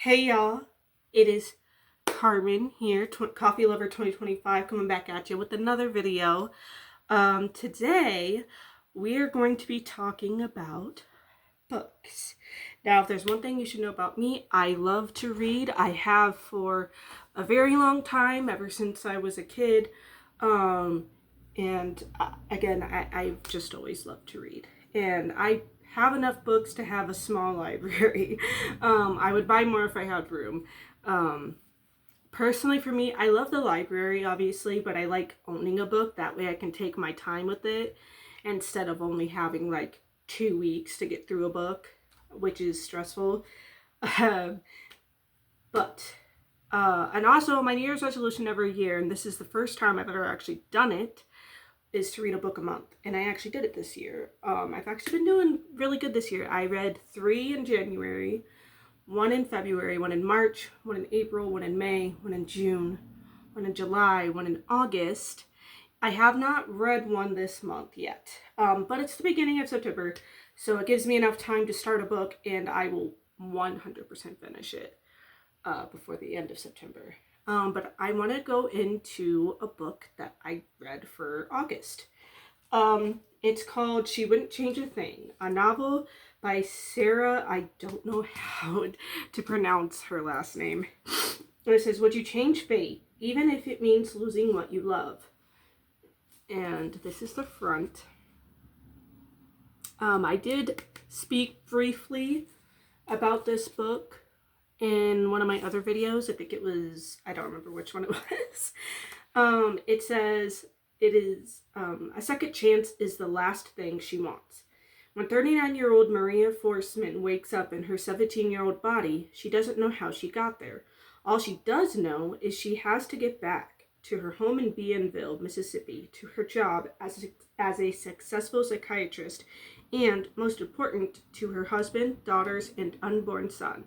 Hey y'all, it is Carmen here, Coffee Lover 2025, coming back at you with another video. Today we're going to be talking about books. Now, if there's one thing you should know about me, I love to read. I have for a very long time, ever since I was a kid. Again, I've just always loved to read. And I have enough books to have a small library. I would buy more if I had room. Personally, for me, I love the library, obviously, but I like owning a book. That way I can take my time with it instead of only having like 2 weeks to get through a book, which is stressful. And also my New Year's resolution every year, and this is the first time I've ever actually done it, is to read a book a month. And I actually did it this year. I've actually been doing really good this year. I read 3 in January, 1 in February, 1 in March, 1 in April, 1 in May, 1 in June, 1 in July, 1 in August. I have not read one this month yet, but it's the beginning of September, so it gives me enough time to start a book, and I will 100% finish it before the end of September. But I want to go into a book that I read for August. It's called She Wouldn't Change a Thing, a novel by Sarah, I don't know how to pronounce her last name. And it says, would you change fate, even if it means losing what you love? And this is the front. I did speak briefly about this book in one of my other videos. I think it was, I don't remember which one it was. It says, it is, a second chance is the last thing she wants. When 39-year-old Maria Forsman wakes up in her 17-year-old body, she doesn't know how she got there. All she does know is she has to get back to her home in Bienville, Mississippi, to her job as a successful psychiatrist, and, most important, to her husband, daughters, and unborn son.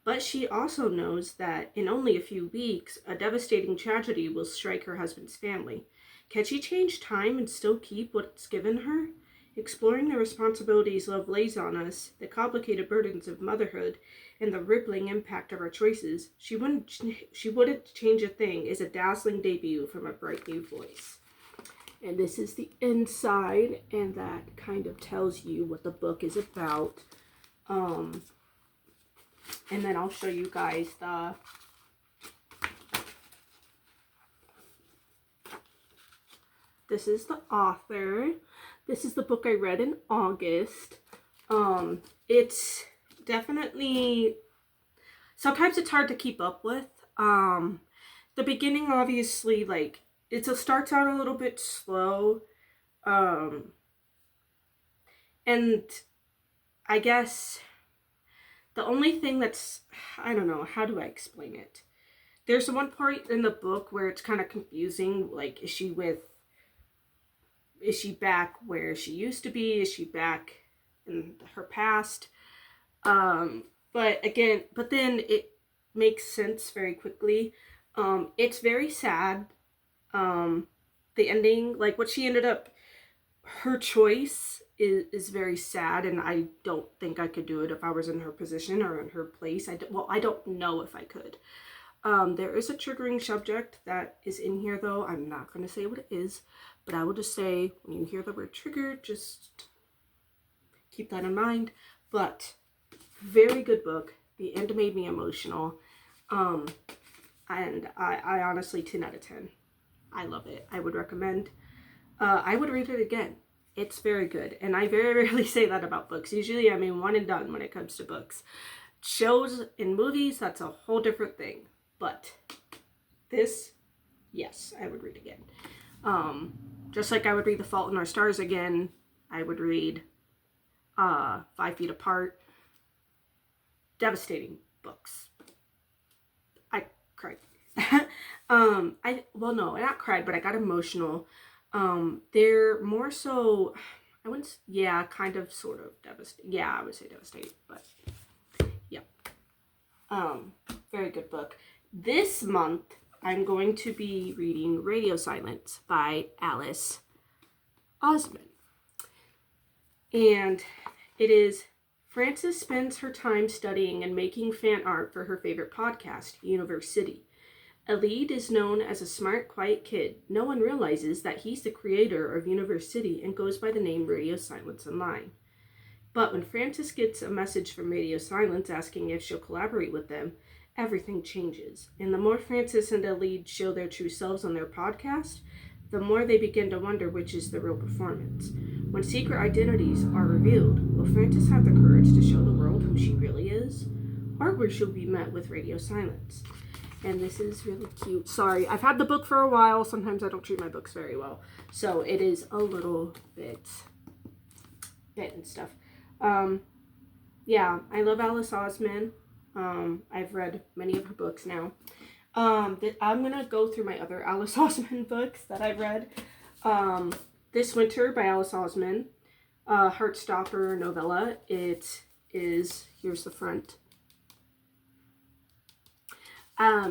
But she also knows that in only a few weeks, a devastating tragedy will strike her husband's family. Can she change time and still keep what's given her? Exploring the responsibilities love lays on us, the complicated burdens of motherhood, and the rippling impact of our choices, She Wouldn't Change a Thing is a dazzling debut from a bright new voice. And this is the inside, and that kind of tells you what the book is about. And then I'll show you guys this is the author. This is the book I read in August. It's definitely, sometimes it's hard to keep up with. The beginning, obviously, like, it starts out a little bit slow. And I guess the only thing that's, I don't know, how do I explain it? There's one part in the book where it's kind of confusing. Like, is she back where she used to be? Is she back in her past? But then it makes sense very quickly. It's very sad. The ending, like what she ended up, her choice is very sad, and I don't think I could do it if I was in her position or in her place. I don't know if I could. There is a triggering subject that is in here, though. I'm not going to say what it is, but I will just say, when you hear the word trigger, just keep that in mind. But very good book. The end made me emotional. And I honestly, 10 out of 10. I love it. I would recommend. I would read it again. It's very good. And I very rarely say that about books. Usually I'm a one and done when it comes to books. Shows and movies, that's a whole different thing. But this, yes, I would read again. Just like I would read The Fault in Our Stars again. I would read 5 Feet Apart. Devastating books. I cried. Well, no, not cried, but I got emotional. They're more so, I wouldn't, yeah, kind of, sort of devastating. Yeah, I would say devastating, but yeah. Very good book. This month, I'm going to be reading Radio Silence by Alice Oseman. And it is Frances spends her time studying and making fan art for her favorite podcast, University. Elide is known as a smart, quiet kid. No one realizes that he's the creator of University and goes by the name Radio Silence Online. But when Frances gets a message from Radio Silence asking if she'll collaborate with them, everything changes. And the more Frances and Elide show their true selves on their podcast, the more they begin to wonder which is the real performance. When secret identities are revealed, will Frances have the courage to show the world who she really is? Or will she be met with Radio Silence? And this is really cute. Sorry, I've had the book for a while. Sometimes I don't treat my books very well. So it is a little bit and stuff. Yeah, I love Alice Oseman. I've read many of her books now. I'm going to go through my other Alice Oseman books that I've read. This Winter by Alice Oseman. Heartstopper novella. It is, here's the front.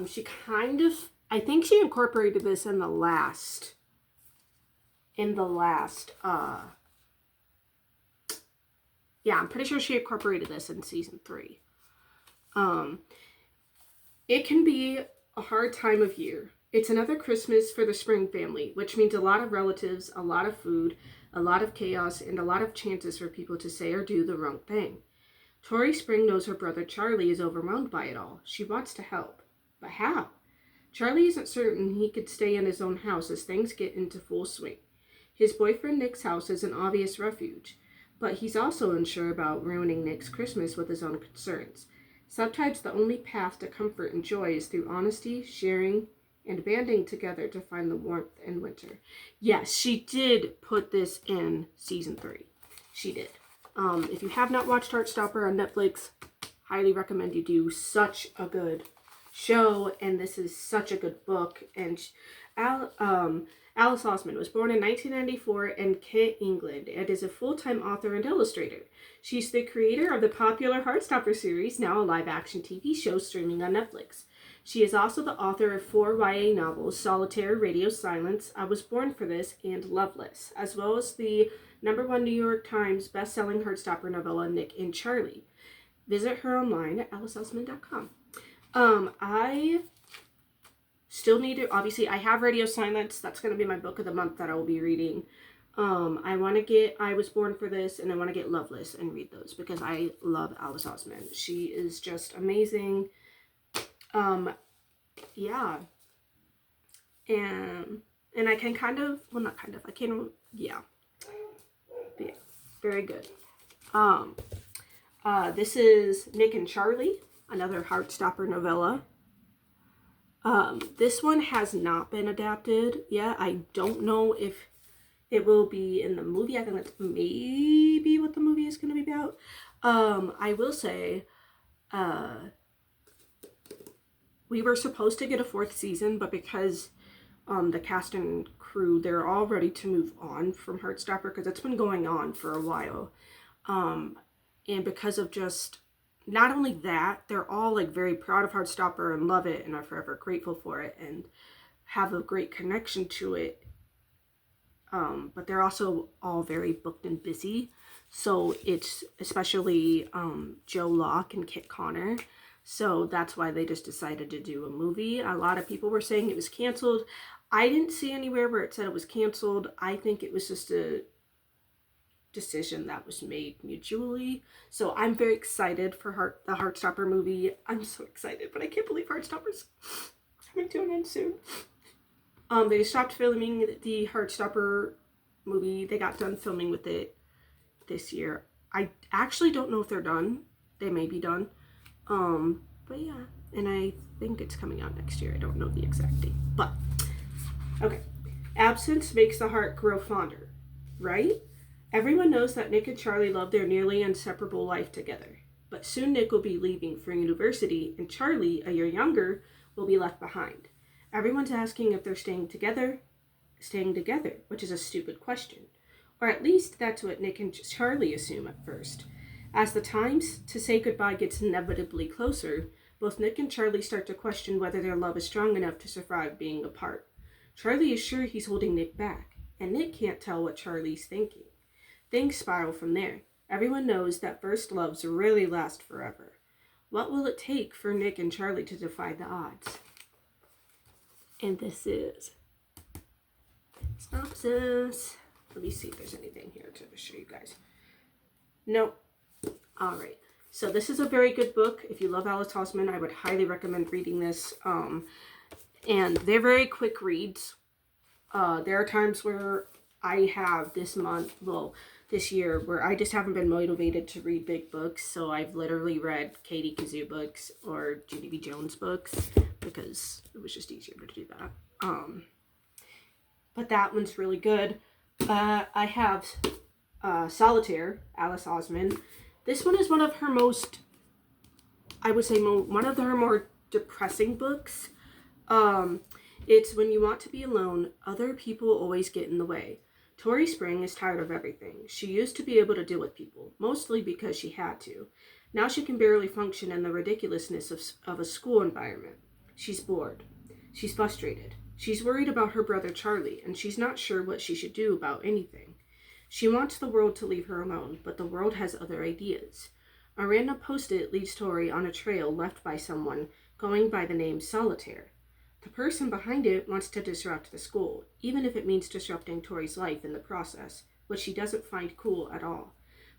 She kind of, I think she incorporated this in the last, yeah, I'm pretty sure she incorporated this in season 3. It can be a hard time of year. It's another Christmas for the Spring family, which means a lot of relatives, a lot of food, a lot of chaos, and a lot of chances for people to say or do the wrong thing. Tori Spring knows her brother Charlie is overwhelmed by it all. She wants to help. But how? Charlie isn't certain he could stay in his own house as things get into full swing. His boyfriend Nick's house is an obvious refuge, but he's also unsure about ruining Nick's Christmas with his own concerns. Sometimes the only path to comfort and joy is through honesty, sharing, and banding together to find the warmth in winter. Yes, she did put this in season 3. She did. If you have not watched Heartstopper on Netflix, highly recommend you do. Such a good show, and this is such a good book. And Alice Oseman was born in 1994 in Kent, England, and is a full-time author and illustrator. She's the creator of the popular Heartstopper series, now a live-action TV show streaming on Netflix. She is also the author of 4 YA novels, Solitaire, Radio Silence, I Was Born for This, and Loveless, as well as the #1 New York Times best-selling Heartstopper novella, Nick and Charlie. Visit her online at aliceoseman.com. I still need to, obviously, I have Radio Silence. That's going to be my book of the month that I will be reading. I want to get I Was Born for This, and I want to get Loveless and read those because I love Alice Oseman. She is just amazing. Yeah. And I can kind of, well, not kind of, I can, yeah. But yeah, very good. This is Nick and Charlie, another Heartstopper novella. This one has not been adapted yet. I don't know if it will be in the movie. I think that's maybe what the movie is going to be about. I will say, we were supposed to get a 4th season, but because the cast and crew, they're all ready to move on from Heartstopper because it's been going on for a while. And because of just, not only that, they're all like very proud of Heartstopper and love it and are forever grateful for it and have a great connection to it. But they're also all very booked and busy. So it's especially Joe Locke and Kit Connor. So that's why they just decided to do a movie. A lot of people were saying it was canceled. I didn't see anywhere where it said it was canceled. I think it was just a decision that was made mutually. So I'm very excited for the Heartstopper movie. I'm so excited, but I can't believe Heartstopper's coming to an end soon. They stopped filming the Heartstopper movie. They got done filming with it this year. I actually don't know if they're done. They may be done. But yeah, and I think it's coming out next year. I don't know the exact date, but okay. Absence makes the heart grow fonder, right? Everyone knows that Nick and Charlie love their nearly inseparable life together, but soon Nick will be leaving for university and Charlie, a year younger, will be left behind. Everyone's asking if they're staying together, which is a stupid question. Or at least that's what Nick and Charlie assume at first. As the times to say goodbye gets inevitably closer, both Nick and Charlie start to question whether their love is strong enough to survive being apart. Charlie is sure he's holding Nick back, and Nick can't tell what Charlie's thinking. Things spiral from there. Everyone knows that first loves rarely last forever. What will it take for Nick and Charlie to defy the odds? And this is synopsis. Let me see if there's anything here to show you guys. Nope. All right. So this is a very good book. If you love Alice Oseman, I would highly recommend reading this. And they're very quick reads. There are times where I have this year, where I just haven't been motivated to read big books. So I've literally read Katie Kazoo books or Judy B. Jones books because it was just easier to do that. But that one's really good. I have Solitaire, Alice Oseman. This one is one of her most, I would say, one of her more depressing books. It's when you want to be alone, other people always get in the way. Tori Spring is tired of everything. She used to be able to deal with people, mostly because she had to. Now she can barely function in the ridiculousness of a school environment. She's bored. She's frustrated. She's worried about her brother Charlie, and she's not sure what she should do about anything. She wants the world to leave her alone, but the world has other ideas. A random post-it leads Tori on a trail left by someone going by the name Solitaire. The person behind it wants to disrupt the school, even if it means disrupting Tori's life in the process, which she doesn't find cool at all.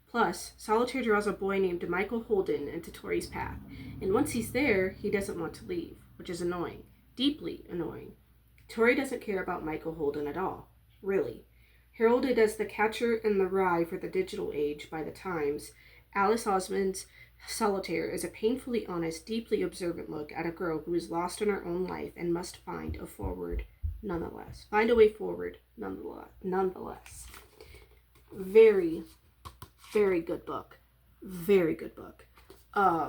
Plus, Solitaire draws a boy named Michael Holden into Tori's path, and once he's there, he doesn't want to leave, which is annoying. Deeply annoying. Tori doesn't care about Michael Holden at all. Really. Heralded as the catcher in the rye for the digital age by the Times, Alice Oseman's Solitaire is a painfully honest, deeply observant look at a girl who is lost in her own life and must find a way forward nonetheless. Very, very good book. Very good book. I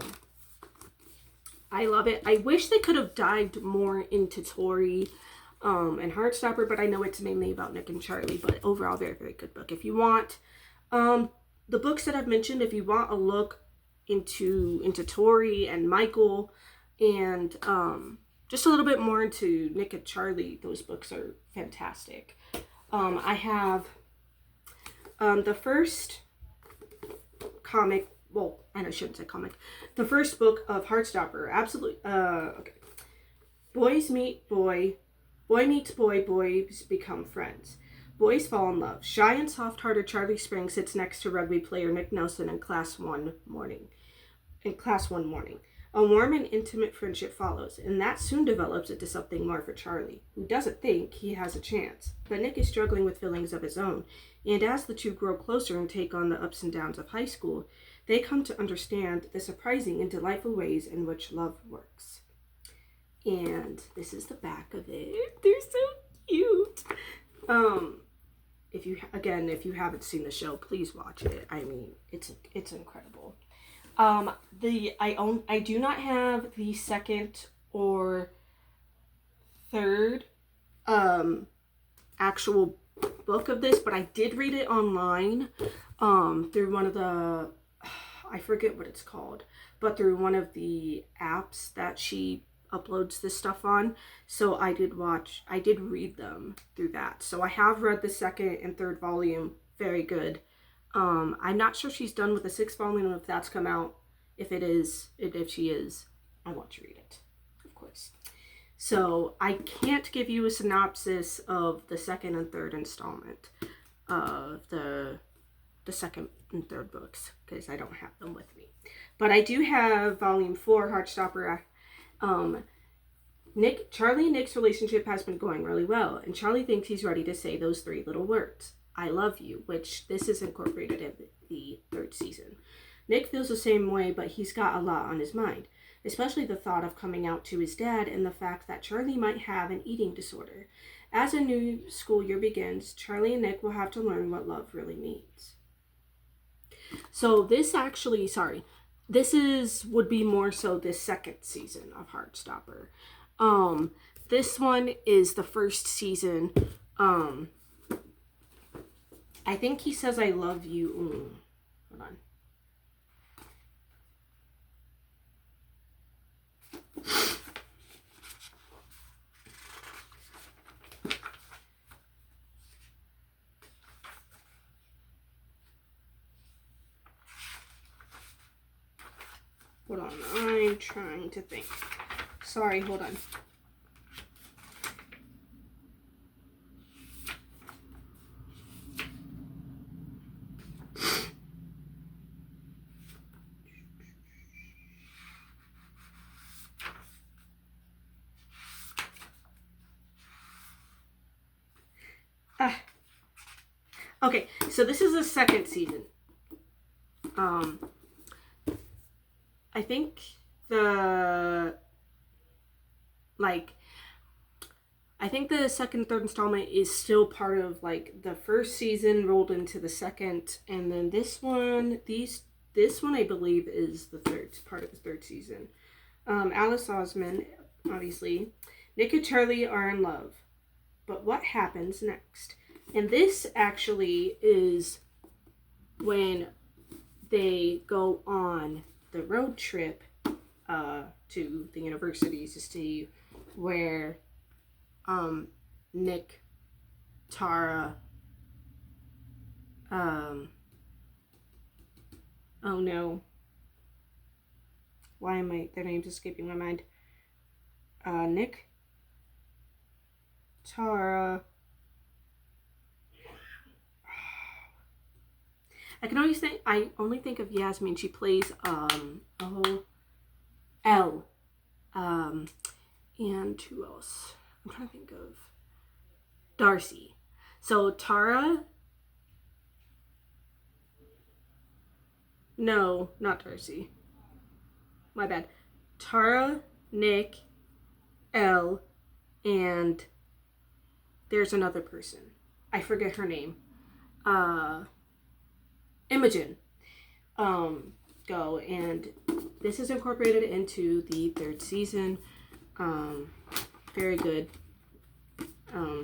love it. I wish they could have dived more into Tori and Heartstopper, but I know it's mainly about Nick and Charlie, but overall, very, very good book. If you want the books that I've mentioned, if you want a look into Tori and Michael and just a little bit more into Nick and Charlie, those books are fantastic. I have the first comic, well, and I shouldn't say comic, the first book of Heartstopper, absolutely, okay. Boys meet boy, boy meets boy, boys become friends. Boys fall in love. Shy and soft-hearted Charlie Spring sits next to rugby player Nick Nelson in class one morning. A warm and intimate friendship follows, and that soon develops into something more for Charlie, who doesn't think he has a chance. But Nick is struggling with feelings of his own, and as the two grow closer and take on the ups and downs of high school, they come to understand the surprising and delightful ways in which love works. And this is the back of it. They're so cute. If you haven't seen the show, please watch it. I mean, it's incredible. I do not have the second or third actual book of this, but I did read it online through one of the, I forget what it's called, but through one of the apps that she uploads this stuff on. So I did read them through that. So I have read the second and third volume. Very good. I'm not sure she's done with the sixth volume, if that's come out. If she is, I want to read it, of course. So I can't give you a synopsis of the second and third installment of the second and third books because I don't have them with me. But I do have volume 4, Heartstopper. Charlie and Nick's relationship has been going really well, and Charlie thinks he's ready to say those 3 little words, I love you, which this is incorporated in the 3rd season. Nick feels the same way, but he's got a lot on his mind, especially the thought of coming out to his dad and the fact that Charlie might have an eating disorder. As a new school year begins, Charlie and Nick will have to learn what love really means. So this would be more so this second season of Heartstopper. This one is the first season. I think he says I love you. Hold on. on. I'm trying to think. Sorry, hold on. Okay, so this is the second season. I think the second, third installment is still part of like the first season rolled into the second, and then this one I believe is the third part of the third season. Alice Oseman, obviously. Nick and Charlie are in love, but what happens next? And this actually is when they go on the road trip to the universities to see where Nick, Tara, oh no, why am I, their names escaping my mind. Nick, Tara, I only think of Yasmin. She plays Elle. And who else? I'm trying to think of Darcy. So Tara. No, not Darcy. My bad. Tara, Nick, Elle, and there's another person. I forget her name. Imogen. Go, and this is incorporated into the third season. Very good.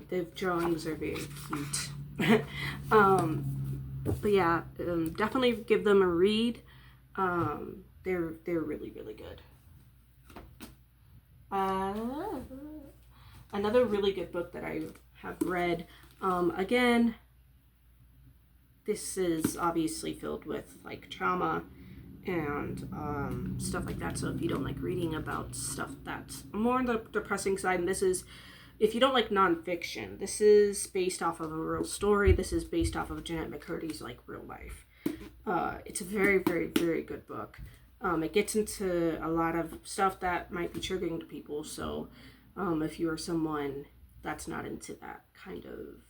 The drawings are very cute. But yeah, definitely give them a read. They're really, really good. Another really good book that I have read. Again, this is obviously filled with like trauma and stuff like that. So if you don't like reading about stuff that's more on the depressing side, and this is, if you don't like nonfiction, this is based off of a real story. This is based off of Jeanette McCurdy's like real life. It's a very, very, very good book. It gets into a lot of stuff that might be triggering to people. So if you are someone that's not into that kind of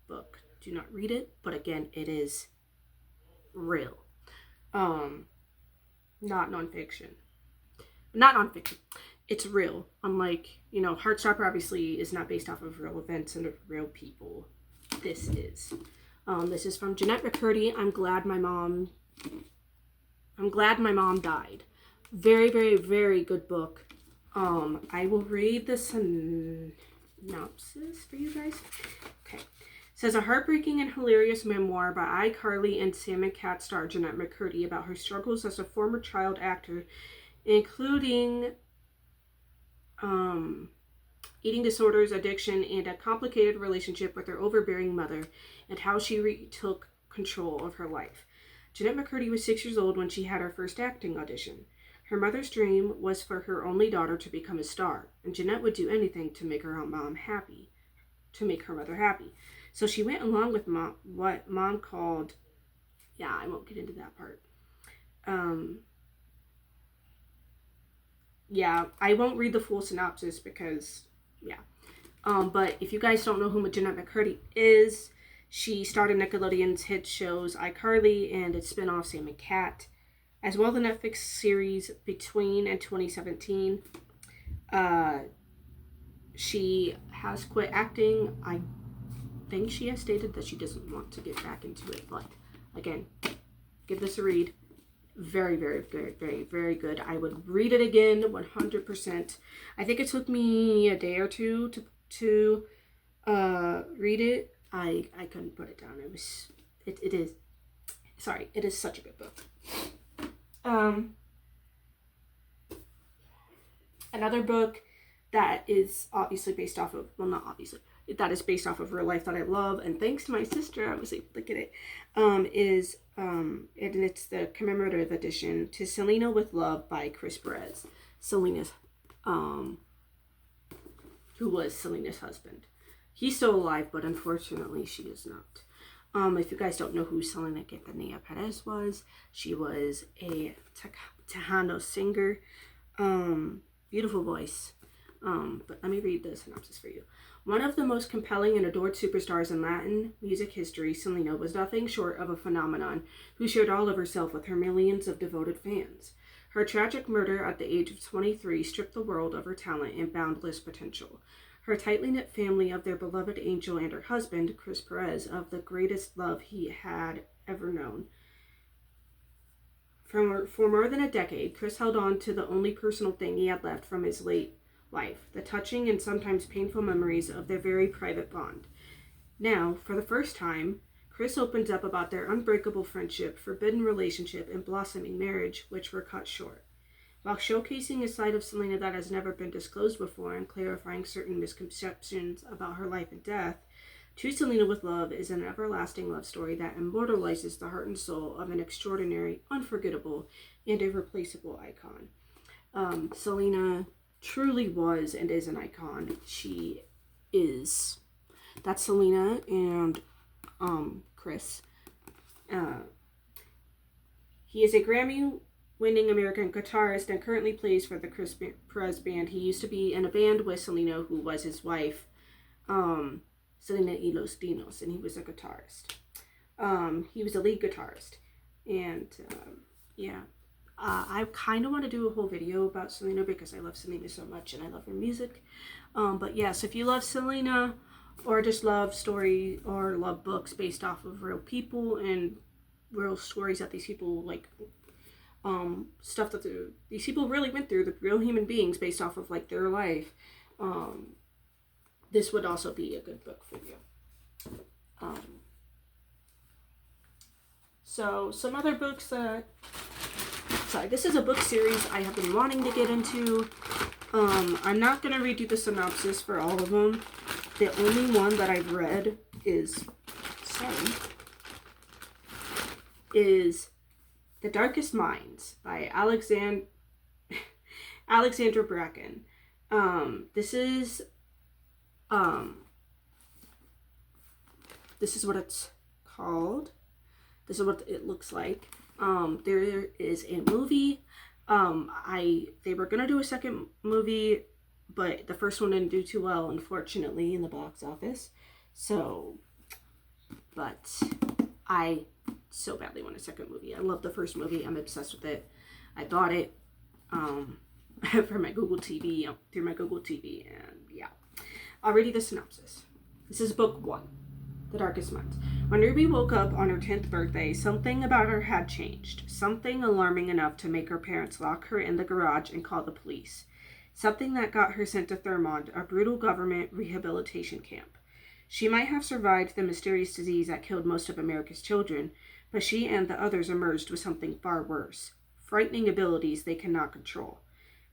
book, do not read it. But again, it is real. Not nonfiction. Not nonfiction. It's real. Unlike, Heartstopper obviously is not based off of real events and real people. This is. This is from Jeanette McCurdy. I'm glad my mom died. Very, very, very good book. I will read the synopsis for you guys. Okay. It says, a heartbreaking and hilarious memoir by iCarly and Sam and Cat star Jeanette McCurdy about her struggles as a former child actor, including eating disorders, addiction, and a complicated relationship with her overbearing mother, and how she retook control of her life. Jeanette McCurdy was 6 years old when she had her first acting audition. Her mother's dream was for her only daughter to become a star, and Jeanette would do anything to make her mother happy. So she went along with what mom called, I won't get into that part. I won't read the full synopsis because, but if you guys don't know who Jeanette McCurdy is, she starred in Nickelodeon's hit shows iCarly and its spin-off Sam and Cat, as well as the Netflix series Between in 2017. She has quit acting. I think she has stated that she doesn't want to get back into it, but again, give this a read. Very, very, very, very, very good. I would read it again 100%. I think it took me a day or two to read it. I couldn't put it down. It is such a good book. Another book that is obviously based off of, well, not obviously, that is based off of real life that I love, and thanks to my sister, I was able to get it. And it's the commemorative edition, To Selena with Love by Chris Perez. Selena's, who was Selena's husband. He's still alive, but unfortunately she is not. If you guys don't know who Selena Quintanilla Perez was, she was a Tejano singer. Beautiful voice. But let me read the synopsis for you. One of the most compelling and adored superstars in Latin music history, Selena was nothing short of a phenomenon who shared all of herself with her millions of devoted fans. Her tragic murder at the age of 23 stripped the world of her talent and boundless potential. Her tightly knit family of their beloved angel and her husband, Chris Perez, of the greatest love he had ever known. For more than a decade, Chris held on to the only personal thing he had left from his late life, the touching and sometimes painful memories of their very private bond. Now, for the first time, Chris opens up about their unbreakable friendship, forbidden relationship, and blossoming marriage, which were cut short. While showcasing a side of Selena that has never been disclosed before and clarifying certain misconceptions about her life and death, To Selena with Love is an everlasting love story that immortalizes the heart and soul of an extraordinary, unforgettable, and irreplaceable icon. Selena truly was and is an icon. She is. That's Selena and Chris. He is a Grammy-winning American guitarist and currently plays for the Chris Perez band. He used to be in a band with Selena, who was his wife, Selena y los Dinos, and he was a guitarist. He was a lead guitarist. And yeah. I kind of want to do a whole video about Selena because I love Selena so much and I love her music. But yes, if you love Selena or just love story or love books based off of real people and real stories that these people like, stuff that these people really went through, the real human beings based off of like their life, this would also be a good book for you. So some other books that this is a book series I have been wanting to get into. I'm not going to read you the synopsis for all of them. The only one that I've read is The Darkest Minds by Alexandra Bracken. This is what it's called. This is what it looks like. There is a movie. They were gonna do a second movie, but the first one didn't do too well, unfortunately, in the box office. So, but I so badly want a second movie. I love the first movie. I'm obsessed with it. I bought it for my Google TV, through my Google TV, and yeah. I'll read you the synopsis. This is book 1. The Darkest Minds. When Ruby woke up on her 10th birthday, something about her had changed. Something alarming enough to make her parents lock her in the garage and call the police. Something that got her sent to Thurmond, a brutal government rehabilitation camp. She might have survived the mysterious disease that killed most of America's children, but she and the others emerged with something far worse. Frightening abilities they cannot control.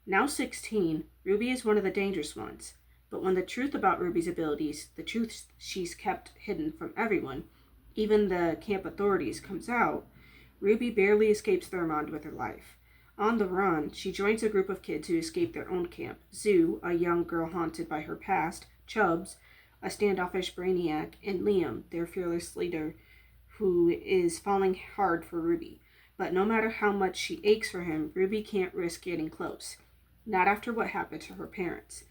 Now 16, Ruby is one of the dangerous ones. But when the truth about Ruby's abilities, the truth she's kept hidden from everyone, even the camp authorities, comes out, Ruby barely escapes Thurmond with her life. On the run, she joins a group of kids who escape their own camp. Zoo, a young girl haunted by her past, Chubbs, a standoffish brainiac, and Liam, their fearless leader, who is falling hard for Ruby. But no matter how much she aches for him, Ruby can't risk getting close. Not after what happened to her parents.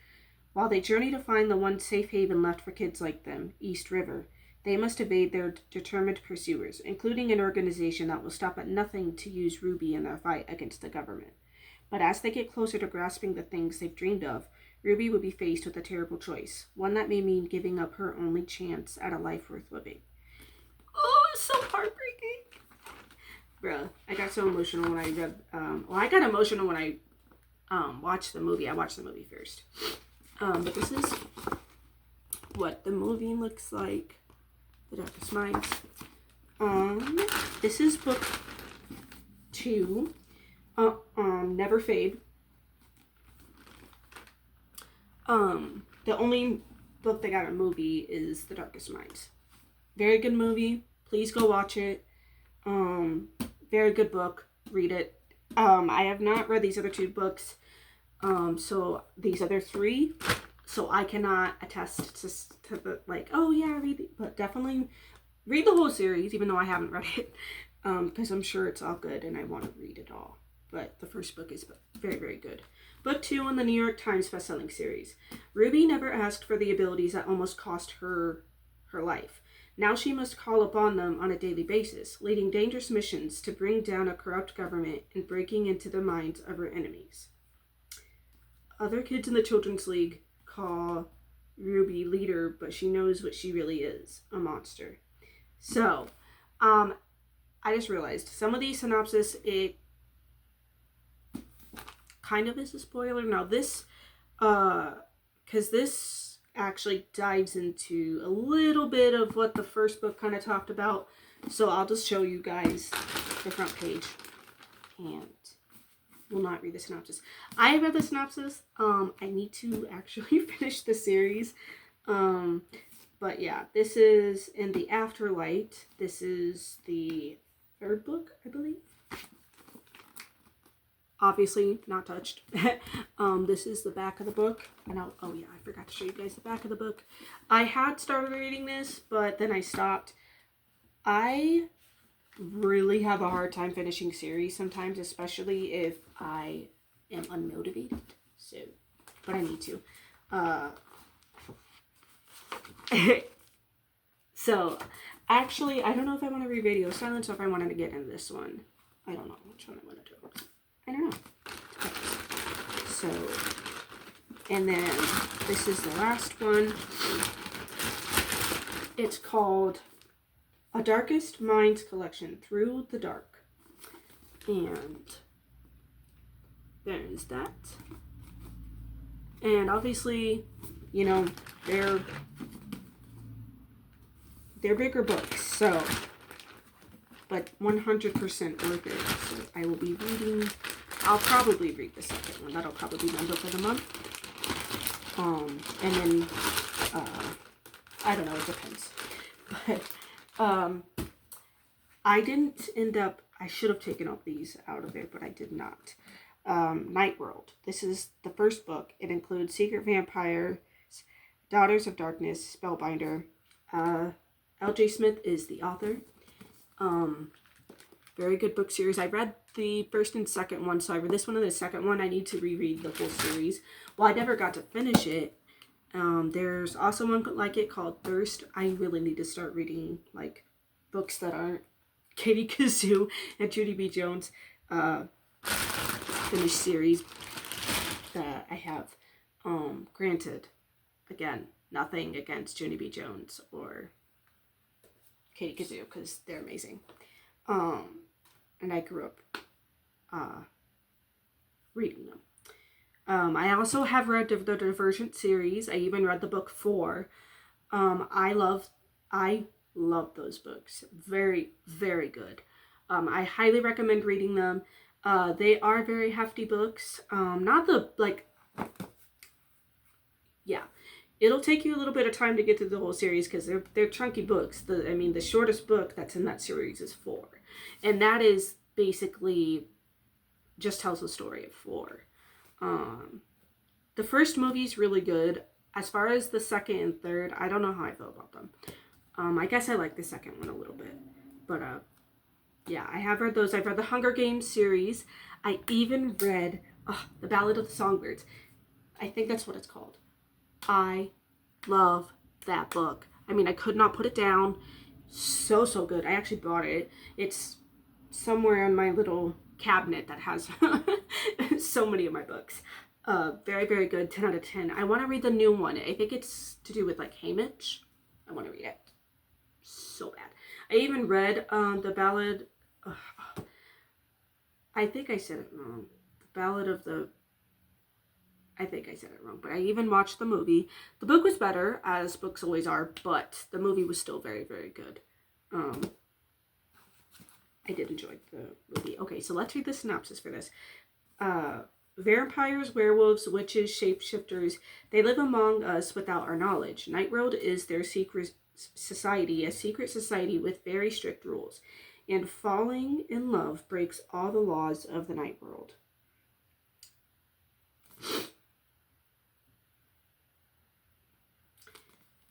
While they journey to find the one safe haven left for kids like them, East River, they must evade their determined pursuers, including an organization that will stop at nothing to use Ruby in their fight against the government. But as they get closer to grasping the things they've dreamed of, Ruby will be faced with a terrible choice, one that may mean giving up her only chance at a life worth living. Oh, it's so heartbreaking. Bruh, I got so emotional when I read, I got emotional when I watched the movie. I watched the movie first. But this is what the movie looks like. The Darkest Minds. This is book 2. Never Fade. The only book that got a movie is The Darkest Minds. Very good movie. Please go watch it. Very good book. Read it. I have not read these other 2 books. So these other 3. So I cannot attest to the, like, oh yeah, read it. But definitely read the whole series, even though I haven't read it. Because I'm sure it's all good and I want to read it all. But the first book is very, very good. Book 2 in the New York Times bestselling series. Ruby never asked for the abilities that almost cost her life. Now she must call upon them on a daily basis, leading dangerous missions to bring down a corrupt government and breaking into the minds of her enemies. Other kids in the Children's League call Ruby leader, but she knows what she really is, a monster. So, I just realized some of these synopsis, it kind of is a spoiler. Now this, because this actually dives into a little bit of what the first book kind of talked about. So I'll just show you guys the front page and will not read the synopsis. I read the synopsis. I need to actually finish the series. But yeah, this is in the Afterlight. This is the 3rd book, I believe. Obviously not touched. This is the back of the book. And oh yeah, I forgot to show you guys the back of the book. I had started reading this, but then I stopped. I really have a hard time finishing series sometimes, especially if I am unmotivated. So, but I need to. So, actually, I don't know if I want to read Radio Silence or if I wanted to get into this one. I don't know which one I want to do. I don't know. Okay. So, and then this is the last one. It's called A Darkest Minds Collection, Through the Dark. And there's that. And obviously, you know, they're bigger books, so, but 100% worth it. So I will be reading, I'll probably read the second one. That'll probably be my book of the month. And then, I don't know, it depends. But, I didn't end up, I should have taken all these out of it, but I did not. Night World. This is the first book. It includes Secret Vampires, Daughters of Darkness, Spellbinder. L.J. Smith is the author. Very good book series. I read the first and second one, so I read this one and the second one. I need to reread the whole series. Well, I never got to finish it. There's also one like it called Thirst. I really need to start reading like books that aren't Katie Kazoo and Judy B. Jones finished series that I have. Granted, again, nothing against Judy B. Jones or Katie Kazoo because they're amazing. And I grew up reading them. I also have read the Divergent series. I even read the book 4. I love those books. Very, very good. I highly recommend reading them. They are very hefty books. Not the, like, yeah. It'll take you a little bit of time to get through the whole series because they're chunky books. The shortest book that's in that series is 4. And that is basically just tells the story of 4. The first movie is really good. As far as the second and third, I don't know how I feel about them. I guess I like the second one a little bit. But, yeah, I have read those. I've read the Hunger Games series. I even read The Ballad of the Songbirds. I think that's what it's called. I love that book. I mean, I could not put it down. So good. I actually bought it. It's somewhere in my little cabinet that has so many of my books. Very, very good. 10 out of 10. I want to read the new one. I think it's to do with like Haymitch. I want to read it so bad. I even read the Ballad. I think I said it wrong. The Ballad of the. I think I said it wrong, but I even watched the movie. The book was better, as books always are, but the movie was still very, very good. I did enjoy the movie. Okay, so let's read the synopsis for this. Vampires, werewolves, witches, shapeshifters, they live among us without our knowledge. Night World is their secret society, a secret society with very strict rules. And falling in love breaks all the laws of the Night World.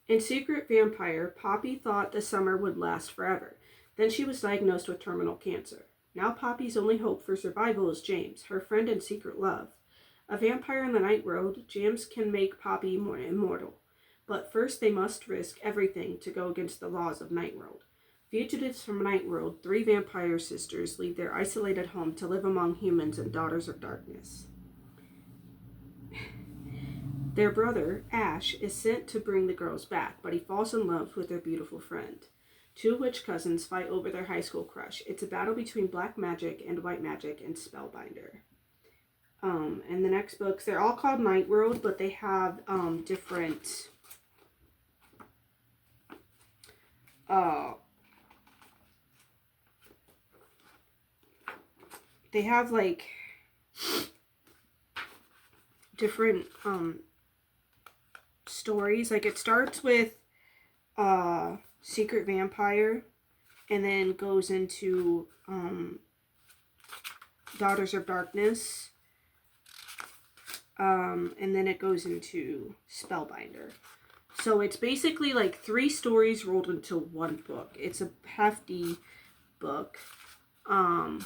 In Secret Vampire, Poppy thought the summer would last forever. Then she was diagnosed with terminal cancer. Now Poppy's only hope for survival is James, her friend and secret love. A vampire in the Night World, James can make Poppy more immortal. But first they must risk everything to go against the laws of Night World. Fugitives from Night World, 3 vampire sisters leave their isolated home to live among humans and daughters of darkness. Their brother, Ash, is sent to bring the girls back, but he falls in love with their beautiful friend. 2 witch cousins fight over their high school crush. It's a battle between black magic and white magic and Spellbinder. And the next books, they're all called Night World, but they have different they have like different stories. Like it starts with Secret Vampire and then goes into Daughters of Darkness, and then it goes into Spellbinder. So it's basically like 3 stories rolled into one book. It's a hefty book. Hold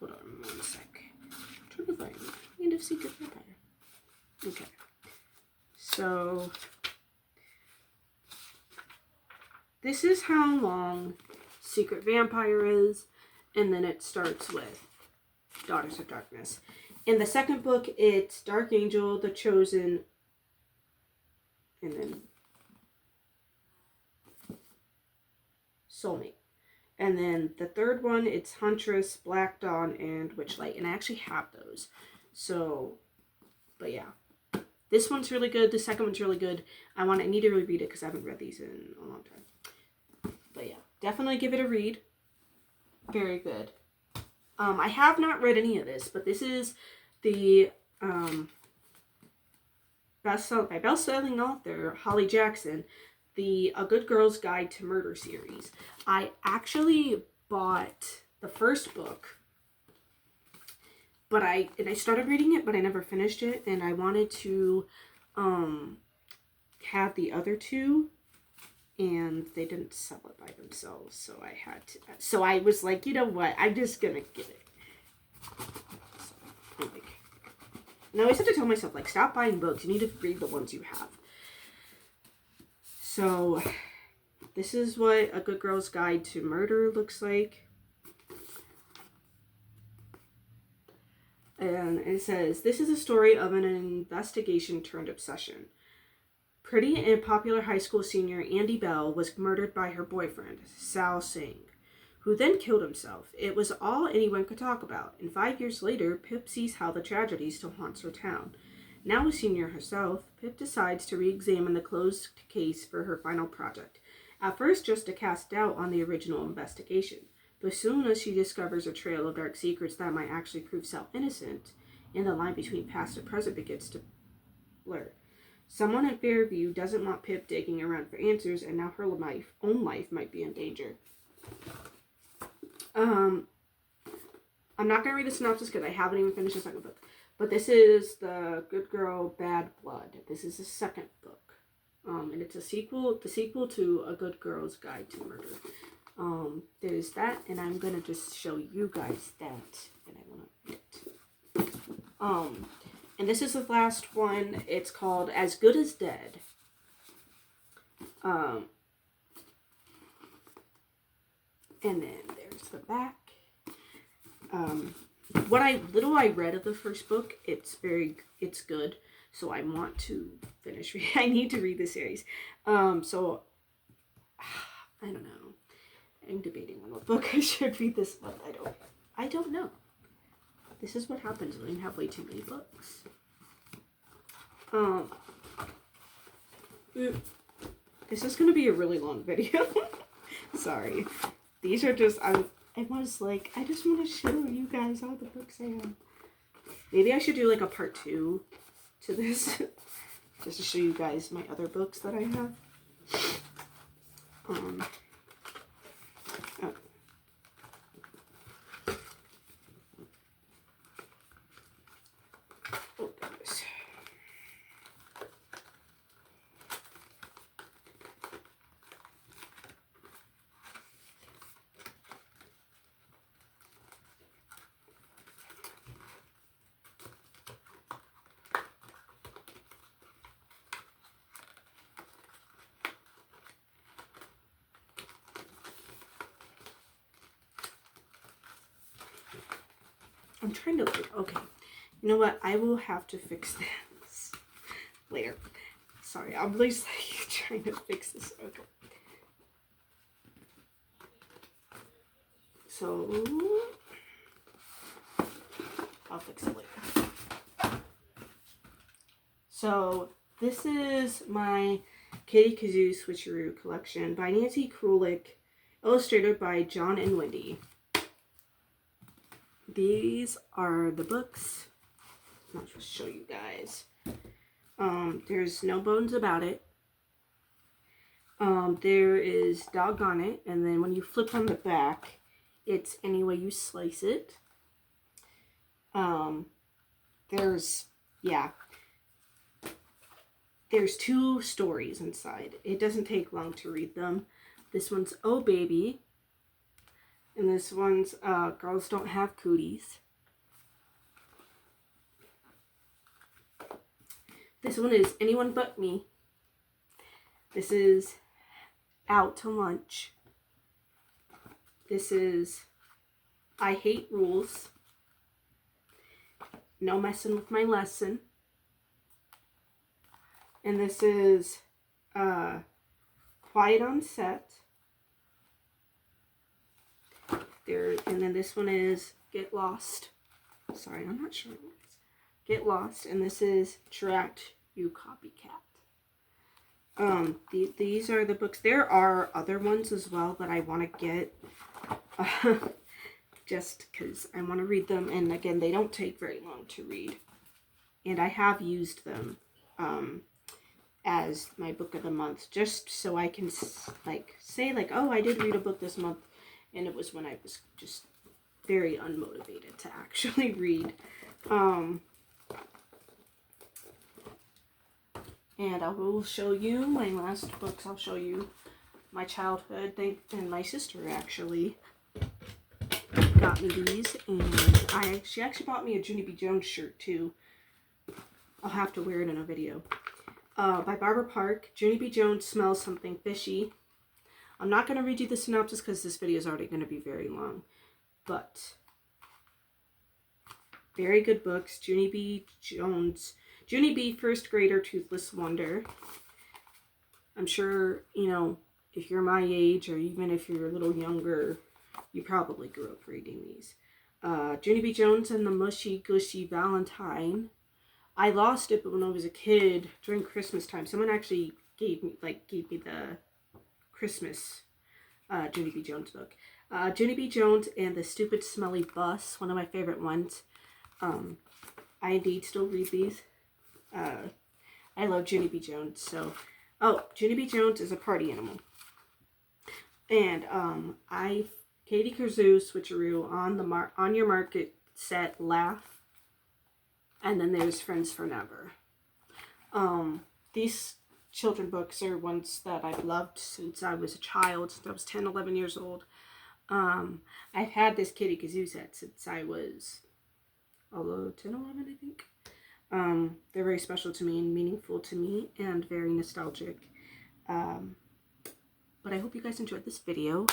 on 1 sec. I'm trying to find End of Secret Vampire. Okay. So this is how long Secret Vampire is, and then it starts with Daughters of Darkness. In the second book, it's Dark Angel, The Chosen, and then Soulmate. And then the third one, it's Huntress, Black Dawn, and Witchlight. And I actually have those. So, but yeah. This one's really good. The second one's really good. I need to reread it because I haven't read these in a long time. But yeah, definitely give it a read. Very good. I have not read any of this, but this is the best-selling author, Holly Jackson, the A Good Girl's Guide to Murder series. I actually bought the first book, but I started reading it, but I never finished it, and I wanted to have the other 2, and they didn't sell it by themselves, so I had to. So I was like, you know what? I'm just gonna get it. So, and I always have to tell myself, like, stop buying books. You need to read the ones you have. So this is what A Good Girl's Guide to Murder looks like. And it says, this is a story of an investigation turned obsession. Pretty and popular high school senior Andy Bell was murdered by her boyfriend, Sal Singh, who then killed himself. It was all anyone could talk about, and 5 years later, Pip sees how the tragedy still haunts her town. Now a senior herself, Pip decides to re-examine the closed case for her final project, at first just to cast doubt on the original investigation. But soon as she discovers a trail of dark secrets that might actually prove Sal innocent, and the line between past and present begins to blur. Someone in Fairview doesn't want Pip digging around for answers, and now her own life might be in danger. I'm not going to read the synopsis because I haven't even finished the second book. But this is The Good Girl, Bad Blood. This is the second book. And it's the sequel to A Good Girl's Guide to Murder. There's that, and I'm going to just show you guys that. And I want to read it. And this is the last one. It's called As Good as Dead. And then there's the back. What little I read of the first book, it's good. So I want to finish reading. I need to read the series. So I don't know. I'm debating on what book I should read this month. I don't know. This is what happens when you have way too many books. This is going to be a really long video. Sorry. These are just, I was like, I just want to show you guys all the books I have. Maybe I should do like a part 2 to this. Just to show you guys my other books that I have. Oh. Oh, goodness. I'm trying to look. Okay. You know what? I will have to fix this later. Sorry, I'm just like trying to fix this. Okay. So I'll fix it later. So this is my Kitty Kazoo Switcheroo collection by Nancy Krulik, illustrated by John and Wendy. These are the books. I'll just show you guys. There's no bones about it. There is Doggone It, and then when you flip on the back, it's Any Way You Slice It. There's 2 stories inside. It doesn't take long to read them. This one's Oh Baby, and this one's Girls Don't Have Cooties. This one is Anyone But Me. This is Out to Lunch. This is I Hate Rules. No Messing With My Lesson. And this is Quiet on Set. And then this one is Get Lost. Sorry, I'm not sure what it is. Get Lost. And this is Trapped, You Copycat. These are the books. There are other ones as well that I want to get. Just because I want to read them. And again, they don't take very long to read. And I have used them as my book of the month. Just so I can say oh, I did read a book this month. And it was when I was just very unmotivated to actually read. And I will show you my last books. I'll show you my childhood. And my sister actually got me these. And she actually bought me a Junie B. Jones shirt too. I'll have to wear it in a video. By Barbara Park. Junie B. Jones Smells Something Fishy. I'm not going to read you the synopsis because this video is already going to be very long. But very good books. Junie B. Jones. Junie B. First Grader Toothless Wonder. I'm sure, you know, if you're my age or even if you're a little younger, you probably grew up reading these. Junie B. Jones and the Mushy Gushy Valentine. I lost it, but when I was a kid during Christmas time, someone actually gave me the Christmas Junie B. Jones book. Junie B. Jones and the Stupid Smelly Bus, one of my favorite ones. I indeed still read these. I love Junie B. Jones. So, Junie B. Jones is a party animal. And Kitty Kazoo Switcheroo, On Your Market, Set, Laugh, and then there's Friends for Never. These children books are ones that I've loved since I was a child, since I was 10, 11 years old. I've had this Kitty Kazoo set since I was 10, 11, I think. They're very special to me and meaningful to me and very nostalgic. But I hope you guys enjoyed this video.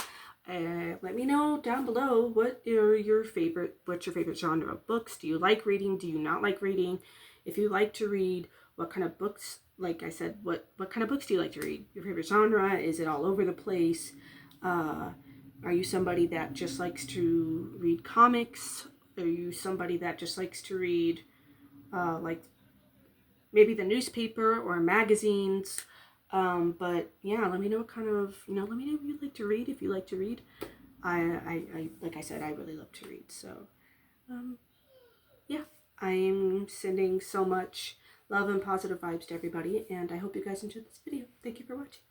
Let me know down below what's your favorite genre of books. Do you like reading? Do you not like reading? If you like to read, what kind of books, like I said, what kind of books do you like to read? Your favorite genre? Is it all over the place? Are you somebody that just likes to read comics? Are you somebody that just likes to read like maybe the newspaper or magazines? But yeah, let me know what kind of, let me know if you like to read, if you like to read. I like I said, I really love to read. So, yeah, I'm sending so much love and positive vibes to everybody, and I hope you guys enjoyed this video. Thank you for watching.